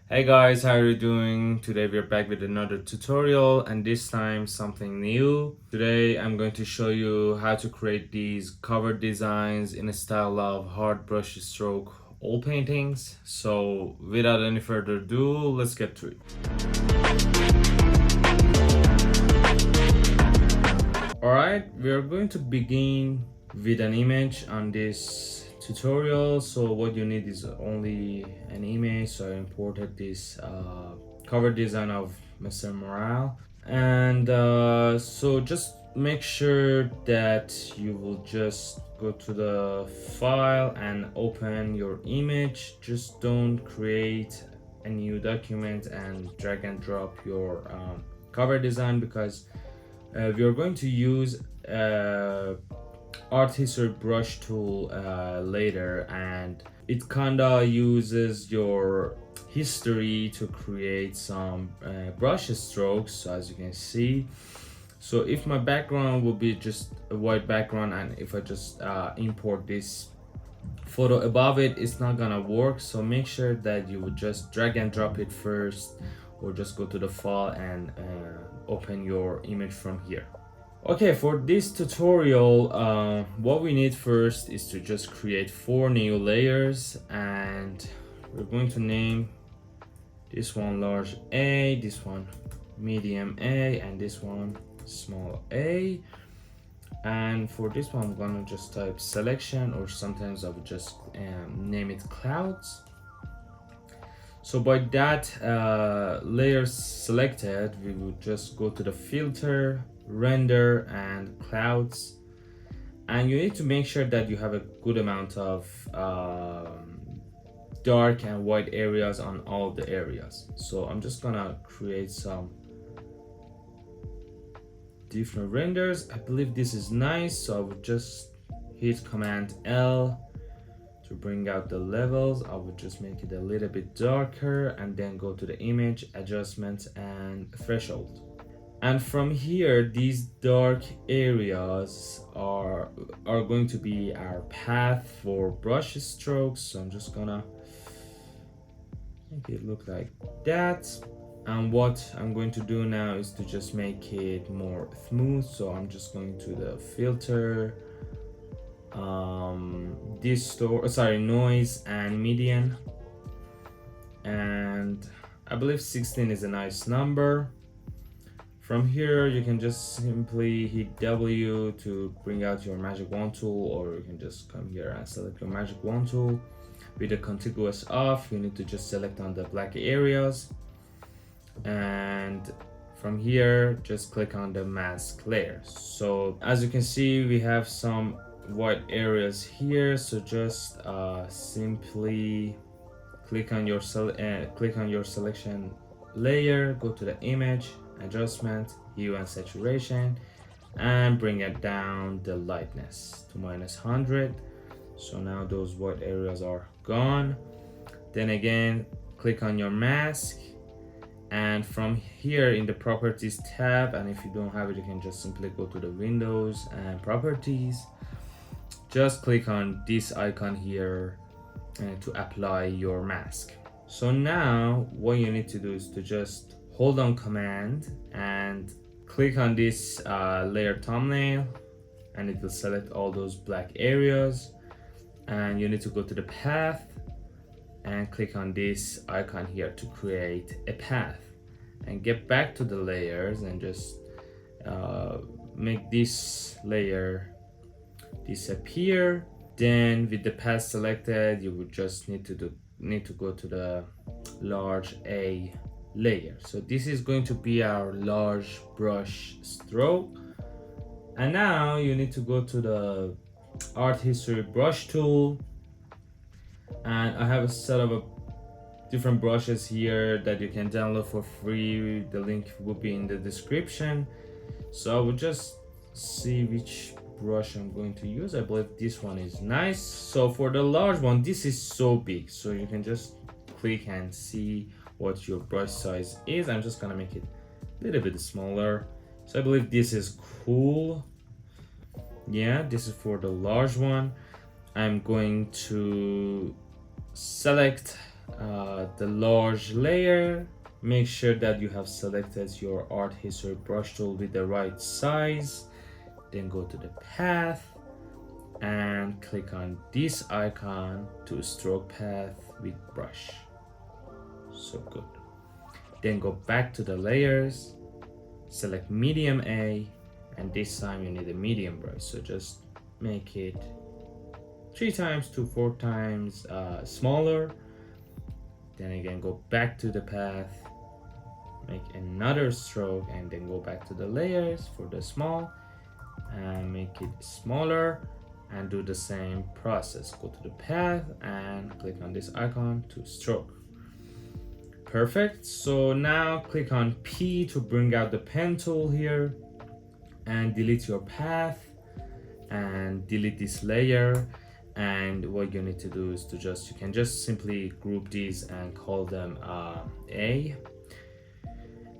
Hey guys, how are you doing? Today we're back with another tutorial and this time something new. Today I'm going to show you how to create these cover designs in a style of hard brush stroke oil paintings. So without any further ado, let's get to it. Alright, we are going to begin with an image on this tutorial. So what you need is only an image. So I imported this cover design of Mr. Morale. And so just make sure that you will just go to the file and open your image. Just don't create a new document and drag and drop your cover design, because we are going to use art history brush tool later, and it kinda uses your history to create some brush strokes, as you can see. So if my background will be just a white background, and if I just import this photo above it, it's not gonna work. So make sure that you would just drag and drop it first, or just go to the file and open your image from here. Okay, for this tutorial, what we need first is to just create 4 new layers, and we're going to name this one large A, this one medium A, and this one small a. And for this one, I'm gonna just type selection, or sometimes I would just name it clouds. So by that layer selected, we will just go to the filter, render, and clouds. And you need to make sure that you have a good amount of dark and white areas on all the areas. So I'm just gonna create some different renders. I believe this is nice, so I would just hit Command L to bring out the levels. I would just make it a little bit darker, and then go to the image, adjustments, and threshold. And from here, these dark areas are going to be our path for brush strokes. So I'm just gonna make it look like that. And what I'm going to do now is to just make it more smooth. So I'm just going to the filter, noise and median, and I believe 16 is a nice number. From here, you can just simply hit W to bring out your magic wand tool, or you can just come here and select your magic wand tool. With the contiguous off, you need to just select on the black areas, and from here just click on the mask layer. So as you can see, we have some white areas here. So just simply click on your selection layer, go to the image, adjustment, hue and saturation, and bring it down the lightness to -100. So now those white areas are gone. Then again, click on your mask, and from here in the properties tab, and if you don't have it, you can just simply go to the windows and properties. Just click on this icon here to apply your mask. So now what you need to do is to just hold on command and click on this layer thumbnail, and it will select all those black areas. And you need to go to the path and click on this icon here to create a path, and get back to the layers and just make this layer disappear. Then with the path selected, you would just need to go to the large A layer. So this is going to be our large brush stroke. And now you need to go to the art history brush tool, and I have a set of different brushes here that you can download for free. The link will be in the description. So I will just see which brush I'm going to use. I believe this one is nice. So for the large one, this is so big, so you can just click and see what your brush size is. I'm just gonna make it a little bit smaller. So I believe this is cool. Yeah, this is for the large one. I'm going to select the large layer. Make sure that you have selected your art history brush tool with the right size. Then go to the path and click on this icon to stroke path with brush. So good. Then go back to the layers, select medium A, and this time you need a medium brush. So just make it 3 times to 4 times smaller. Then again, go back to the path, make another stroke, and then go back to the layers for the small and make it smaller, and do the same process. Go to the path and click on this icon to stroke. Perfect. So now click on P to bring out the pen tool here and delete your path and delete this layer. And what you need to do is you can just simply group these and call them A.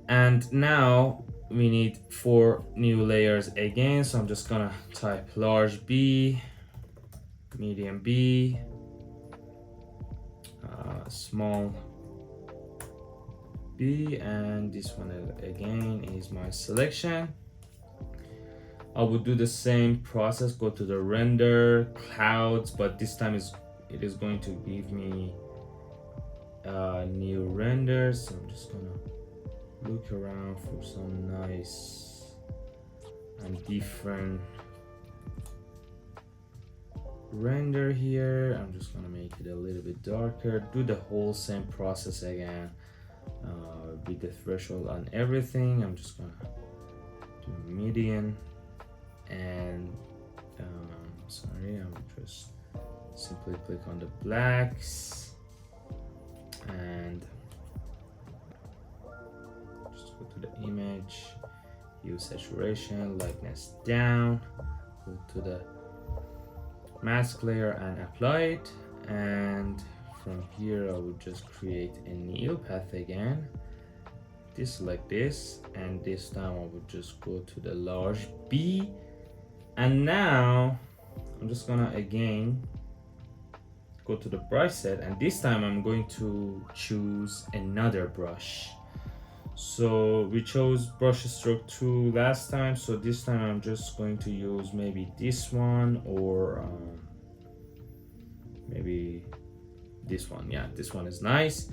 And now we need 4 new layers again, so I'm just gonna type large B, medium B, small B, and this one again is my selection. I would do the same process, go to the render clouds, but this time it is going to give me new renders. So I'm just gonna look around for some nice and different render here. I'm just gonna make it a little bit darker, do the whole same process again with the threshold on everything. I'm just gonna do median and sorry, I'm just simply click on the blacks and just go to the image, use saturation, lightness down, go to the mask layer and apply it. And from here I would just create a new path again, this like this, and this time I would just go to the large B. And now I'm just gonna again go to the brush set, and this time I'm going to choose another brush. So we chose brush stroke 2 last time, so this time I'm just going to use maybe this one or maybe this one. Yeah, this one is nice.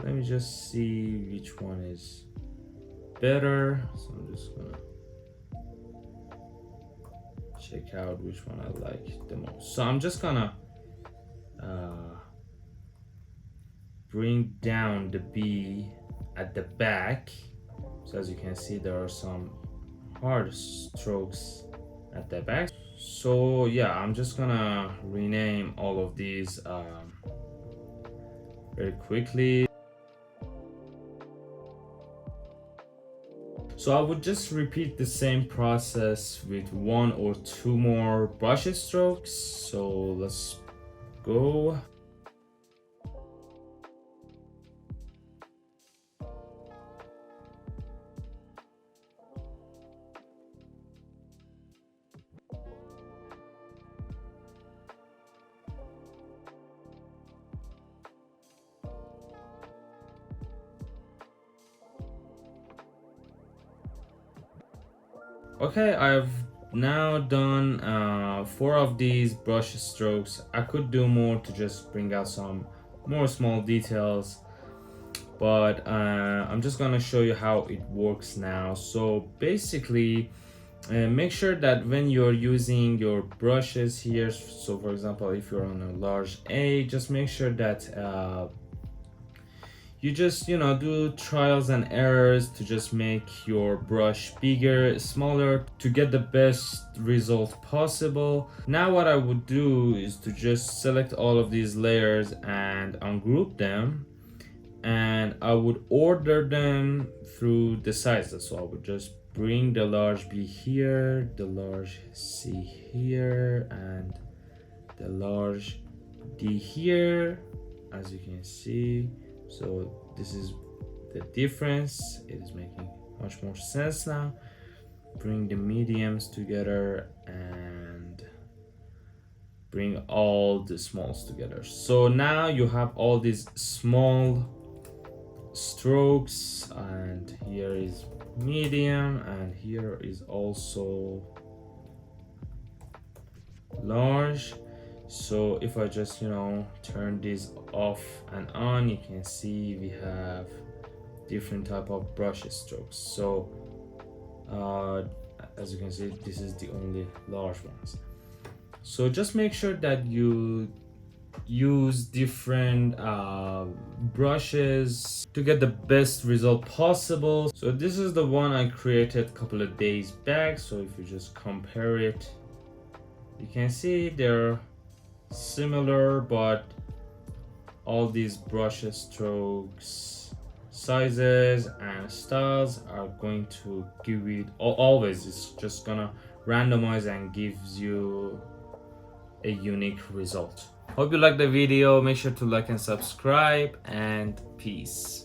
Let me just see which one is better. So I'm just gonna check out which one I like the most. So I'm just gonna bring down the B at the back. So as you can see, there are some hard strokes at the back. So yeah, I'm just gonna rename all of these very quickly. So I would just repeat the same process with 1 or 2 more brush strokes. So let's go. Okay, I've now done 4 of these brush strokes. I could do more to just bring out some more small details, but I'm just gonna show you how it works now. So basically, make sure that when you're using your brushes here, so for example, if you're on a large A, just make sure that you just do trials and errors to just make your brush bigger, smaller, to get the best result possible. Now what I would do is to just select all of these layers and ungroup them, and I would order them through the sizes. So I would just bring the large B here, the large C here, and the large D here, as you can see. So this is the difference. It is making much more sense now. bring the mediums together and bring all the smalls together. So now you have all these small strokes, and here is medium, and here is also large. So if I just turn this off and on, you can see we have different type of brush strokes. So as you can see, this is the only large ones. So just make sure that you use different brushes to get the best result possible. So this is the one I created a couple of days back. So if you just compare it, you can see they're similar, but all these brush strokes, sizes and styles are going to give it always, it's just gonna randomize and gives you a unique result. Hope you liked the video. Make sure to like and subscribe, and peace.